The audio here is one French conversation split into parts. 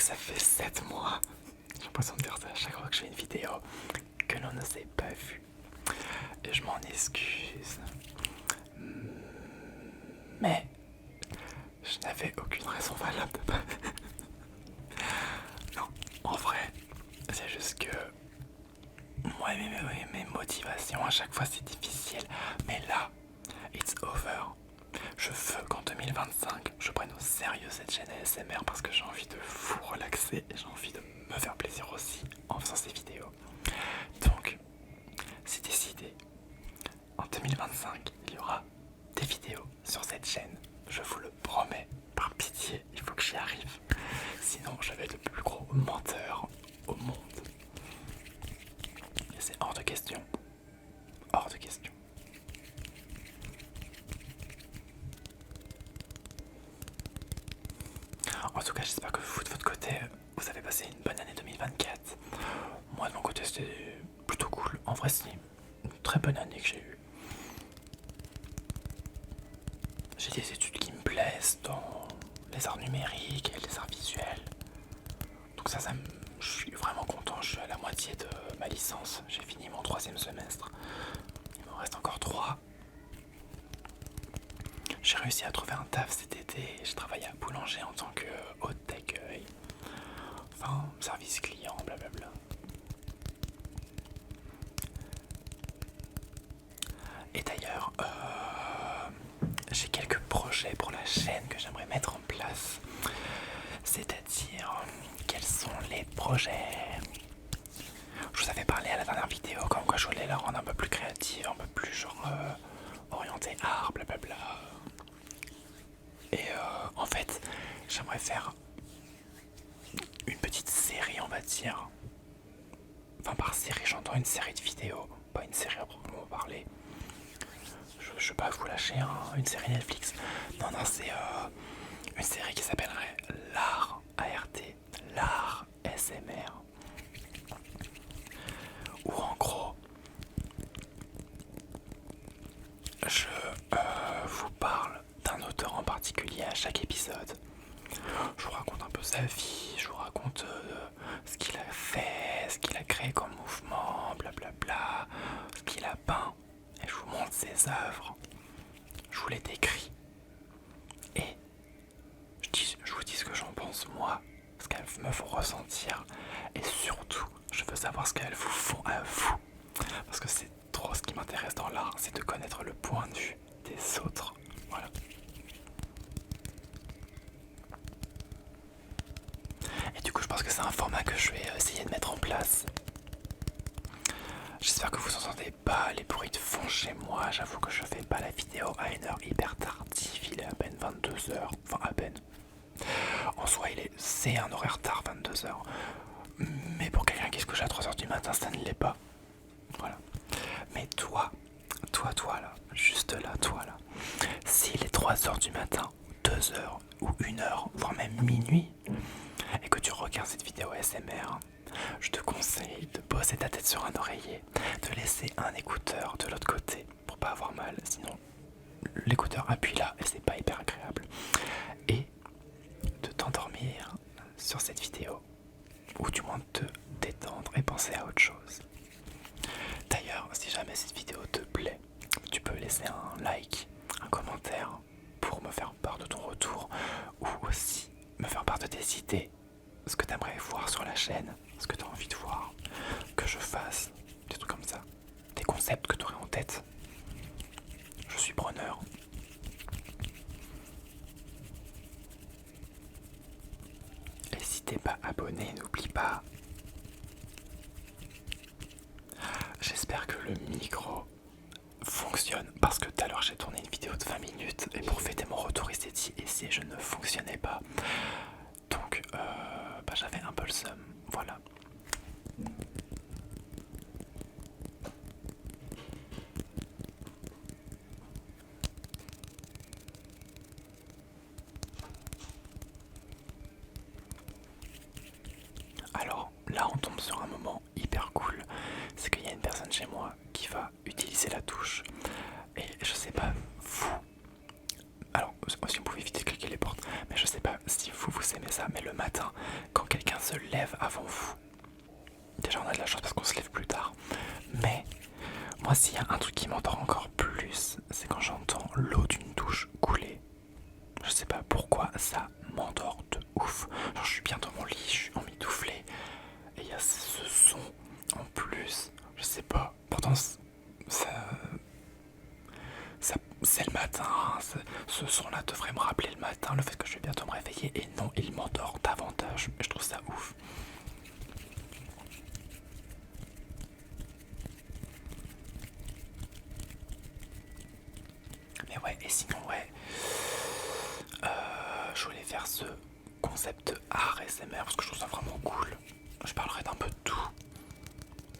ça fait 7 mois. J'ai l'impression de dire ça à chaque fois que je fais une vidéo que l'on ne s'est pas vu. Et je m'en excuse. Mais je n'avais aucune raison valable de pas. Non, en vrai, c'est juste que moi, mes motivations à chaque fois c'est difficile. Mais là, it's over. Je veux qu'en 2025, je prenne au sérieux cette chaîne ASMR parce que j'ai envie de vous relaxer et j'ai envie de me faire plaisir aussi en faisant ces vidéos. Donc, c'est décidé. En 2025, il y aura des vidéos sur cette chaîne. Je vous le promets. Par pitié, il faut que j'y arrive. Sinon, je vais être le plus gros menteur au monde. Et c'est hors de question. Hors de question. En tout cas, j'espère que vous, de votre côté, vous avez passé une bonne année 2024. Moi, de mon côté, c'était plutôt cool. En vrai, c'est une très bonne année que j'ai eue. J'ai des études qui me plaisent dans les arts numériques et les arts visuels. Donc je suis vraiment content. Je suis à la moitié de ma licence. J'ai fini mon 3e semestre. Il me reste encore 3. J'ai réussi à trouver un taf cet été. J'ai travaillé à Boulanger en tant que hôte d'accueil. Enfin, service client, blablabla. Et d'ailleurs, j'ai quelques projets pour la chaîne que j'aimerais mettre en place. C'est-à-dire, quels sont les projets? Je vous avais parlé à la dernière vidéo comme quoi je voulais la rendre un peu plus créative, un peu plus genre orientée art, blablabla. Et en fait, j'aimerais faire une petite série, on va dire. Enfin, par série, j'entends une série de vidéos, pas une série à proprement parler. Je vais pas vous lâcher une série Netflix. Non, c'est une série qui s'appellerait l'art ART, l'art SMR. Où en gros, je vous parle d'un auteur en particulier à chaque épisode. Je vous raconte un peu sa vie, je vous raconte ce qu'il a fait, ce qu'il a créé comme mouvement, blablabla, ce qu'il a peint. Et je vous montre ses œuvres, je vous les décris. Et je vous dis ce que j'en pense moi, ce qu'elles me font ressentir. Et surtout, je veux savoir ce qu'elles vous font à vous. Parce que c'est trop ce qui m'intéresse dans l'art, c'est de connaître le point de vue des autres. Voilà. Et du coup, je pense que c'est un format que je vais essayer de mettre en place. J'espère que vous entendez pas les bruits de fond chez moi. J'avoue que je fais pas la vidéo à une heure hyper tardive. Il est à peine 22h. Enfin, à peine. En soi, c'est un horaire tard, 22h. Mais pour quelqu'un qui se couche à 3h du matin, ça ne l'est pas. Voilà. Mais toi là, juste là, toi là. S'il est 3h du matin, 2h ou 1h, voire même minuit, et que tu regardes cette vidéo ASMR, je te conseille de poser ta tête sur un oreiller, de laisser un écouteur de l'autre côté pour pas avoir mal, sinon l'écouteur appuie là et c'est pas hyper agréable, et de t'endormir sur cette vidéo, ou du moins de te détendre et penser à autre chose. D'ailleurs, si jamais cette vidéo te plaît, tu peux laisser un like, un commentaire pour me faire part de ton retour, ou aussi me faire part de tes idées, ce que tu aimerais voir sur la chaîne, ce que tu as envie de voir, que je fasse, des trucs comme ça, des concepts que tu aurais en tête. Je suis preneur. Et si t'es pas abonné, n'oublie pas. J'espère que le micro fonctionne parce que tout à l'heure j'ai tourné une vidéo de 20 minutes et pour fêter mon retour ici je ne fonctionnais pas. Donc j'avais un peu le seum, voilà. Alors là on tombe sur un moment hyper cool, c'est qu'il y a une personne chez moi qui va utiliser la douche et je sais pas vous, alors si vous pouvez éviter de cliquer les portes, mais je sais pas si vous aimez ça, mais le matin quand quelqu'un se lève avant vous. Déjà on a de la chance parce qu'on se lève plus tard. Mais moi s'il y a un truc qui m'endort encore plus, c'est quand j'entends l'eau d'une douche couler. Je sais pas pourquoi ça m'endort de ouf. Genre je suis bien dans mon lit, je suis emmitouflé. Et il y a ce son en plus. Je sais pas. Pourtant c'est le matin. Ce son là devrait me rappeler le matin, le fait que je vais bientôt me réveiller. Et non, il m'endort davantage. Je trouve ça ouf. Mais ouais, et sinon ouais, je voulais faire ce concept art SMR parce que je trouve ça vraiment cool. Je parlerai d'un peu de tout,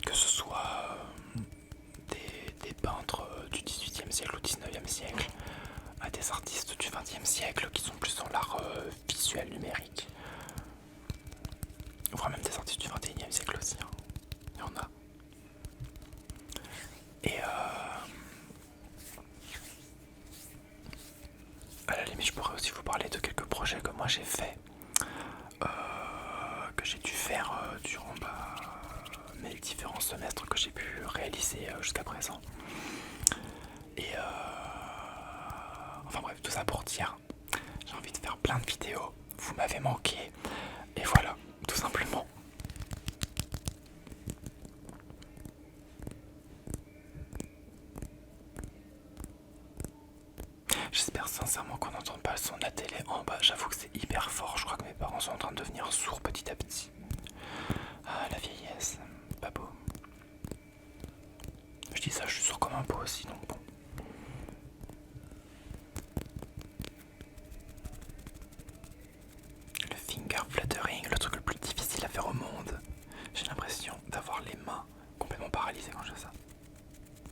que ce soit des peintres du 18e siècle au 19e siècle, à des artistes du 20e siècle qui sont plus dans l'art visuel numérique, voire même des artistes du 21e siècle aussi, hein. Il y en a. Et à la limite je pourrais aussi vous parler de quelques projets que moi j'ai fait, que j'ai dû faire durant mes différents semestres que j'ai pu réaliser jusqu'à présent. Et enfin bref, tout ça pour dire, j'ai envie de faire plein de vidéos, vous m'avez manqué, et voilà, tout simplement. J'espère sincèrement qu'on n'entend pas le son de la télé en bas, j'avoue que c'est hyper fort, je crois que mes parents sont en train de devenir sourds petit à petit. Ah la vieillesse, pas beau. Je dis ça, je suis sourd comme un pot aussi, donc bon. Le finger fluttering, le truc le plus difficile à faire au monde. J'ai l'impression d'avoir les mains complètement paralysées quand je fais ça.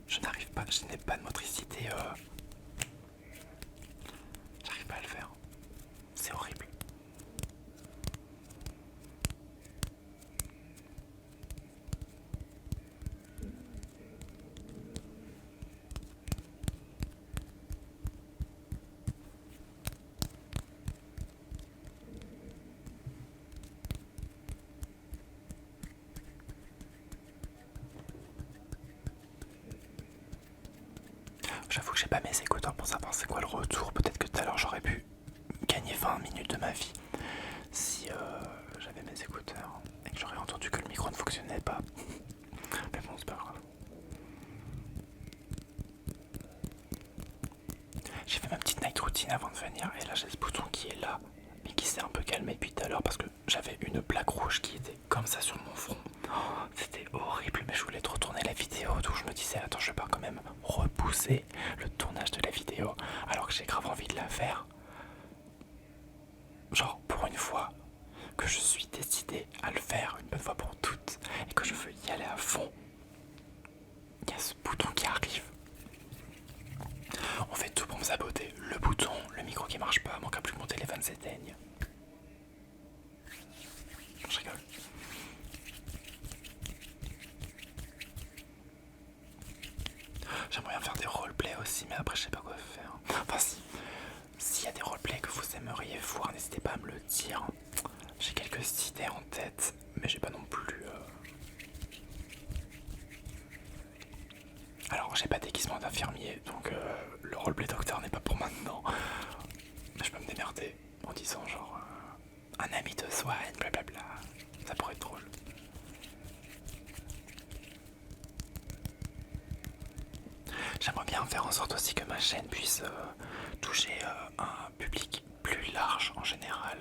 Je n'arrive pas, je n'ai pas de motricité. J'arrive pas à le faire. C'est horrible. J'avoue que j'ai pas mes écouteurs pour savoir c'est quoi le retour. Peut-être que tout à l'heure j'aurais pu gagner 20 minutes de ma vie si j'avais mes écouteurs et que j'aurais entendu que le micro ne fonctionnait pas. Mais bon, c'est pas grave. J'ai fait ma petite night routine avant de venir et là j'ai ce bouton qui est là mais qui s'est un peu calmé depuis tout à l'heure parce que j'avais une plaque rouge qui était comme ça sur mon front. Oh, c'était horrible, mais je voulais te retourner la vidéo donc je me disais attends, je vais pas quand même repousser le tournage de la vidéo alors que j'ai grave envie de la faire. Genre pour une fois que je suis décidé à le faire une bonne fois pour toutes et que je veux y aller à fond, il y a ce bouton qui arrive. On fait tout pour me saboter. Le bouton, le micro qui marche pas, manque à plus que mon téléphone s'éteigne. Je rigole. J'aimerais bien faire des roleplays aussi, mais après je sais pas quoi faire. Enfin si, s'il y a des roleplays que vous aimeriez voir, n'hésitez pas à me le dire. J'ai quelques idées en tête, mais j'ai pas non plus... Alors j'ai pas déguisement d'infirmier, donc le roleplay docteur n'est pas pour maintenant. Mais je peux me démerder en disant genre un ami te soigne, blablabla. Ça pourrait être drôle. J'aimerais bien faire en sorte aussi que ma chaîne puisse toucher un public plus large en général.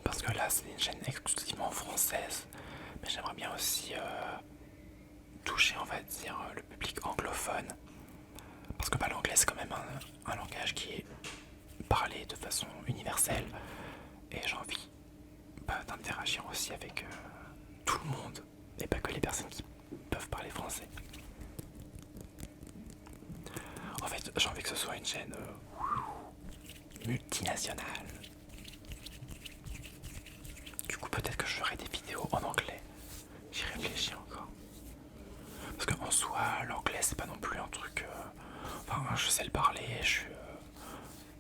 Parce que là c'est une chaîne exclusivement française. Mais j'aimerais bien aussi toucher, on va dire, le public anglophone. Parce que l'anglais c'est quand même un langage qui est parlé de façon universelle. Et j'ai envie d'interagir aussi avec tout le monde. Et pas que les personnes qui peuvent parler français. En fait, j'ai envie que ce soit une chaîne multinationale. Du coup, peut-être que je ferai des vidéos en anglais. J'y réfléchis encore. Parce qu'en soi, l'anglais, c'est pas non plus un truc... Enfin, je sais le parler, je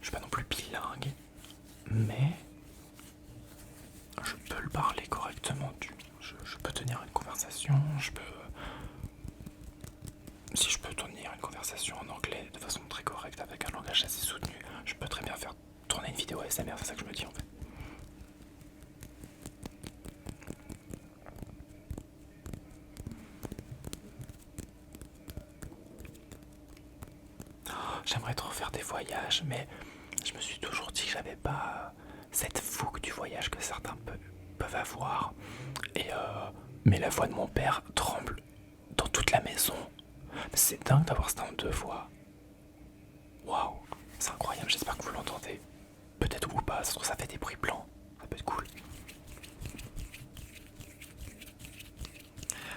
suis pas non plus bilingue. Mais je peux le parler. conversation, si je peux tenir une conversation en anglais de façon très correcte avec un langage assez soutenu, je peux très bien faire tourner une vidéo ASMR, c'est ça que je me dis en fait. J'aimerais trop faire des voyages, mais je me suis toujours dit que j'avais pas cette fougue du voyage que certains peuvent avoir. Mais la voix de mon père tremble dans toute la maison. C'est dingue d'avoir cette arme de voix. Waouh, c'est incroyable, j'espère que vous l'entendez. Peut-être ou pas, ça se trouve ça fait des bruits blancs. Ça peut être cool.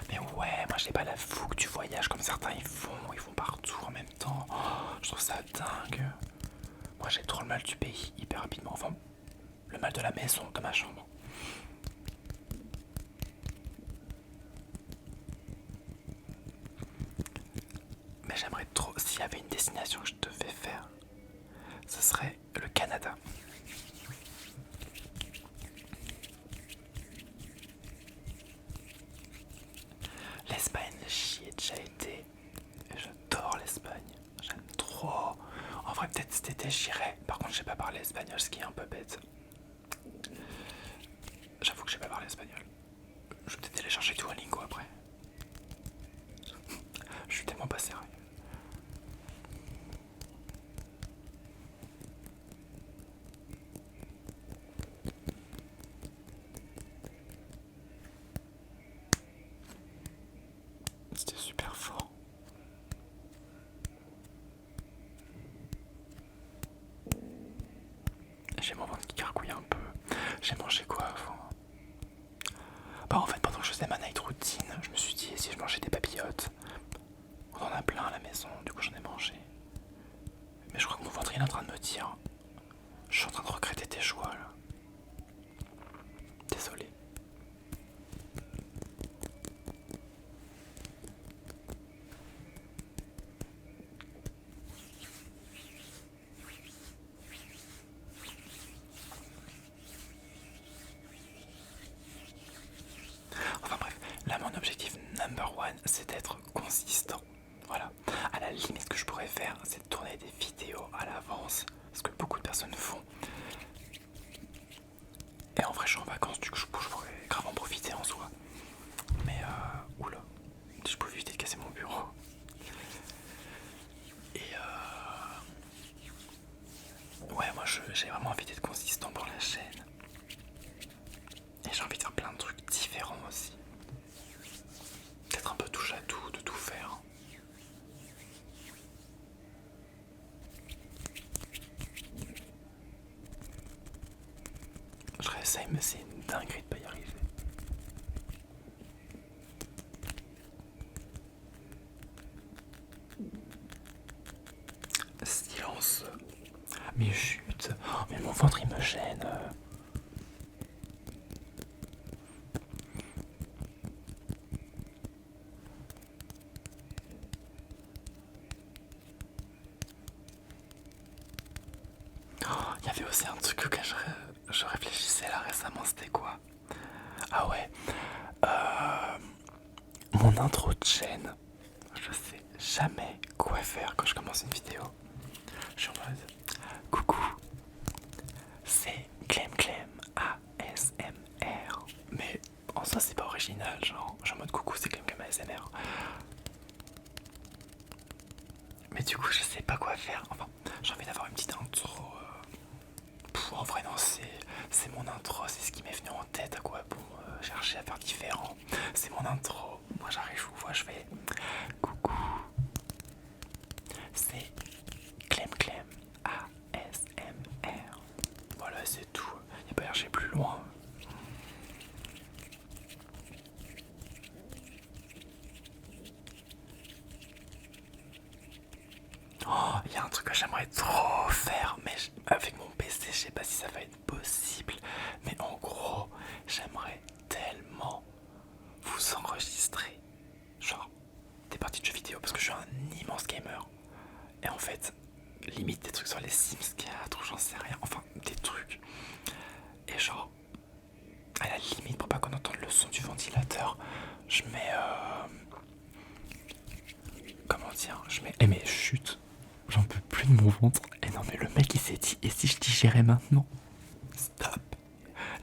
Mais ouais, moi j'ai pas la fougue du voyage comme certains ils font partout en même temps. Oh, je trouve ça dingue. Moi j'ai trop le mal du pays hyper rapidement. Enfin, le mal de la maison, de ma chambre. Mais j'aimerais trop, s'il y avait une destination que je devais faire, ce serait le Canada. L'Espagne, j'y ai déjà été. J'adore l'Espagne. J'aime trop. En vrai, peut-être cet été j'irai. Par contre, j'ai pas parlé espagnol, ce qui est un peu bête. J'avoue que j'ai pas parlé espagnol. Je vais peut-être télécharger Duolingo après. Je suis tellement pas sérieux. C'était super fort. J'ai mon ventre qui gargouille un peu. J'ai mangé quoi avant? Bah en fait pendant que je faisais ma night routine, je me suis dit si je mangeais des papillotes. On en a plein à la maison, du coup j'en ai mangé. Mais je crois que mon ventre il est en train de me dire je suis en train de regretter tes choix là. Désolé. Enfin bref, là mon objectif number one c'est d'être consistant. Voilà. À la limite ce que je pourrais faire c'est de tourner des vidéos à l'avance. Ce que beaucoup de personnes font. Et en vrai je suis en vacances du coup je pourrais grave en profiter en soi. Mais oula, si je pouvais éviter de casser mon bureau. Et ouais moi j'ai vraiment envie d'être consistant pour la chaîne. Et j'ai envie de faire plein de trucs différents aussi. Peut-être un peu touche à tout, de tout faire. Je réessaye mais c'est une dinguerie de pas y arriver. Silence. Mais chut. Oh, mais mon ventre il me gêne. Il y avait aussi un truc auquel je réfléchissais là récemment, c'était quoi? Ah ouais, mon intro de chaîne, je sais jamais quoi faire quand je commence une vidéo. Je suis en mode coucou, c'est Clem Clem ASMR. Mais en soi c'est pas original, genre je suis en mode coucou c'est Clem Clem ASMR. Mais du coup je sais pas quoi faire, enfin j'ai envie d'avoir une petite intro. En vrai non c'est mon intro, c'est ce qui m'est venu en tête, à quoi bon chercher à faire différent. C'est mon intro, moi j'arrive, je vous vois, je fais coucou, c'est Clem Clem ASMR. Voilà c'est tout, il a pas chercher plus loin. Oh, il y a un truc que j'aimerais trop faire, mais avec mon PC, je sais pas si ça va être possible. Mais en gros, j'aimerais tellement vous enregistrer, genre des parties de jeux vidéo, parce que je suis un immense gamer. Et en fait, limite des trucs sur les Sims 4 ou j'en sais rien, enfin des trucs. Et genre, à la limite, pour pas qu'on entende le son du ventilateur, je mets comment dire, je mets, eh mais chut, j'en peux plus de mon ventre. Et non mais le mec il s'est dit, et si je digérais maintenant? Stop,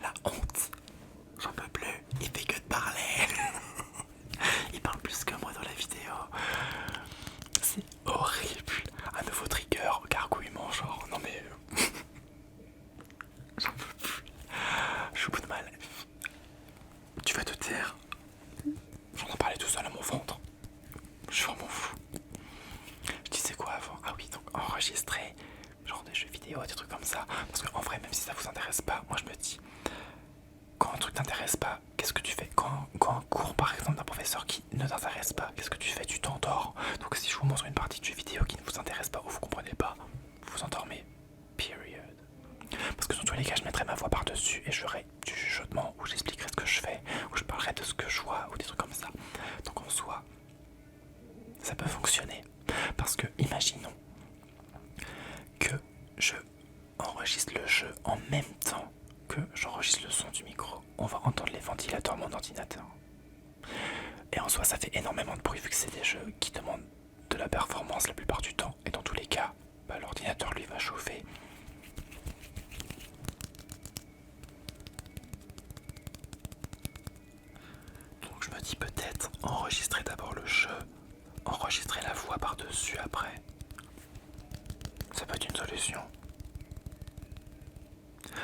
la honte, j'en peux plus, il fait que de parler. Il parle plus que moi dans la vidéo. C'est horrible. Un nouveau trigger, gargouillement genre, non mais j'en peux plus. Je suis au bout de mal. Tu vas te taire. J'en ai parlé tout seul à mon ventre. Je suis vraiment fou. Je disais quoi avant? Ah oui, donc enregistrer genre des jeux vidéo, des trucs comme ça. Parce qu'en vrai, même si ça vous intéresse pas, moi je me dis, quand un truc t'intéresse pas, qu'est-ce que tu fais? Quand un cours par exemple d'un professeur qui ne t'intéresse pas, qu'est-ce que tu fais? Tu t'endors. Donc si je vous montre une partie de jeu vidéo qui ne vous intéresse pas ou vous comprenez pas, vous vous endormez. Period. Parce que dans tous les cas, je mettrai ma voix par-dessus et je ferai du chuchotement où j'expliquerai ce que je fais, où je parlerai de ce que je vois ou des trucs comme ça. Donc en soi, ça peut fonctionner. Parce que imaginons que je enregistre le jeu en même temps que j'enregistre le son du micro. On va entendre les ventilateurs de mon ordinateur. Et en soi, ça fait énormément de bruit vu que c'est des jeux qui demandent de la performance la plupart du temps. Et dans tous les cas, l'ordinateur lui va chauffer. Donc je me dis peut-être enregistrer d'abord le jeu, enregistrer la voix par-dessus après. Ça peut être une solution.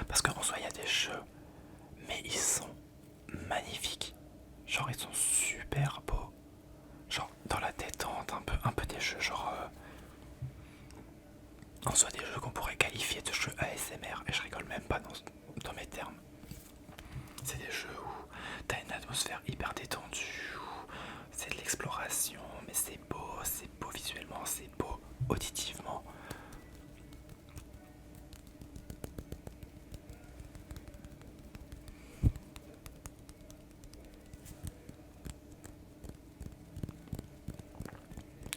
Parce qu'en soi, il y a des jeux, mais ils sont magnifiques. Genre, ils sont super beaux. Genre, dans la détente, un peu des jeux, genre... en soi, des jeux qu'on pourrait qualifier de jeux ASMR, et je rigole même pas dans mes termes. C'est des jeux où t'as une atmosphère hyper détendue, où c'est de l'exploration, mais c'est beau visuellement, c'est beau auditivement.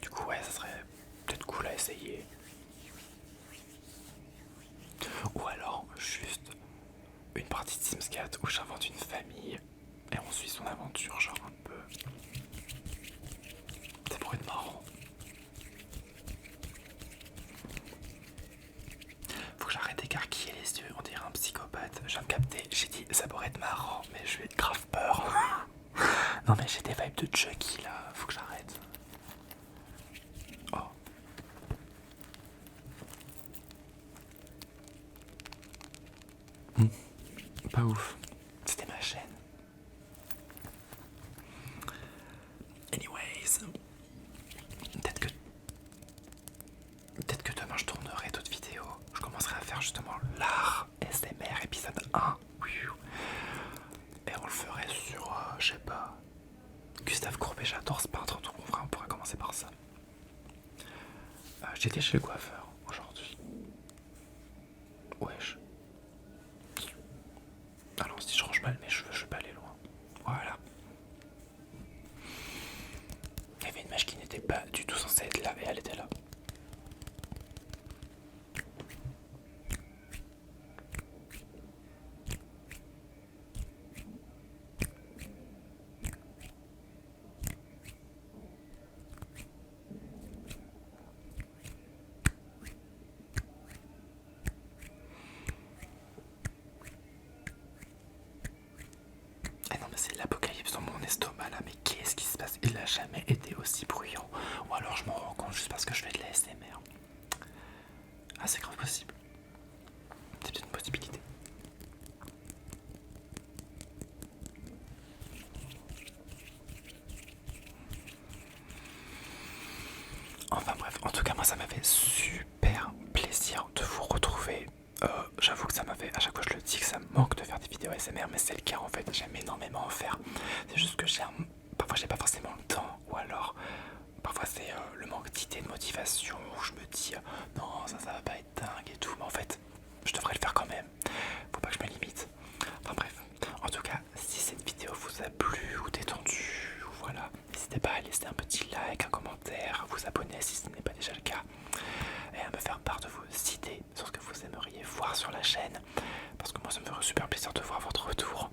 Du coup, ouais, ça serait peut-être cool à essayer. Ou alors, juste une partie de Sims 4 où j'invente une famille et on suit son aventure, genre un peu. Ça pourrait être marrant. Faut que j'arrête d'écarquiller les yeux, on dirait un psychopathe. Je viens de capter, j'ai dit ça pourrait être marrant, mais je vais grave peur. Non mais j'ai des vibes de Chucky là, faut que j'arrête. Oh. Pas ouf. C'était ma chaîne. Anyways. Peut-être que demain je tournerai d'autres vidéos. Je commencerai à faire justement l'art SMR épisode 1. Et on le ferait sur, je sais pas, Gustave Courbet, j'adore ce peintre, donc on pourrait commencer par ça. J'étais chez le coiffeur aujourd'hui. Wesh. Alors si je range mal mes cheveux, je vais pas aller loin. Voilà. Il y avait une mèche qui n'était pas du tout censée être là et elle était là. Ah non mais c'est l'apocalypse dans mon estomac là, mais qu'est-ce qui se passe? Il n'a jamais été aussi bruyant. Ou alors je m'en rends compte juste parce que je fais de la SMR. Ah c'est grave possible. C'est peut-être une possibilité. Enfin bref, en tout cas moi ça m'a fait super plaisir de vous retrouver. J'avoue que ça m'a fait, à chaque fois je le dis que ça me manque de faire des vidéos ASMR, mais c'est le cas en fait, j'aime énormément en faire. C'est juste que parfois j'ai pas forcément le temps, ou alors parfois c'est le manque d'idées, de motivation, où je me dis non ça va pas être dingue et tout, mais en fait je devrais le faire quand même, faut pas que je me limite. Enfin bref, en tout cas si cette vidéo vous a plu ou détendu, voilà, n'hésitez pas à laisser un petit like, un commentaire, à vous abonner si ce n'est pas déjà le cas, et à me faire part de vos idées sur ce que vous aimeriez voir sur la chaîne, parce que moi ça me ferait super plaisir de voir votre retour.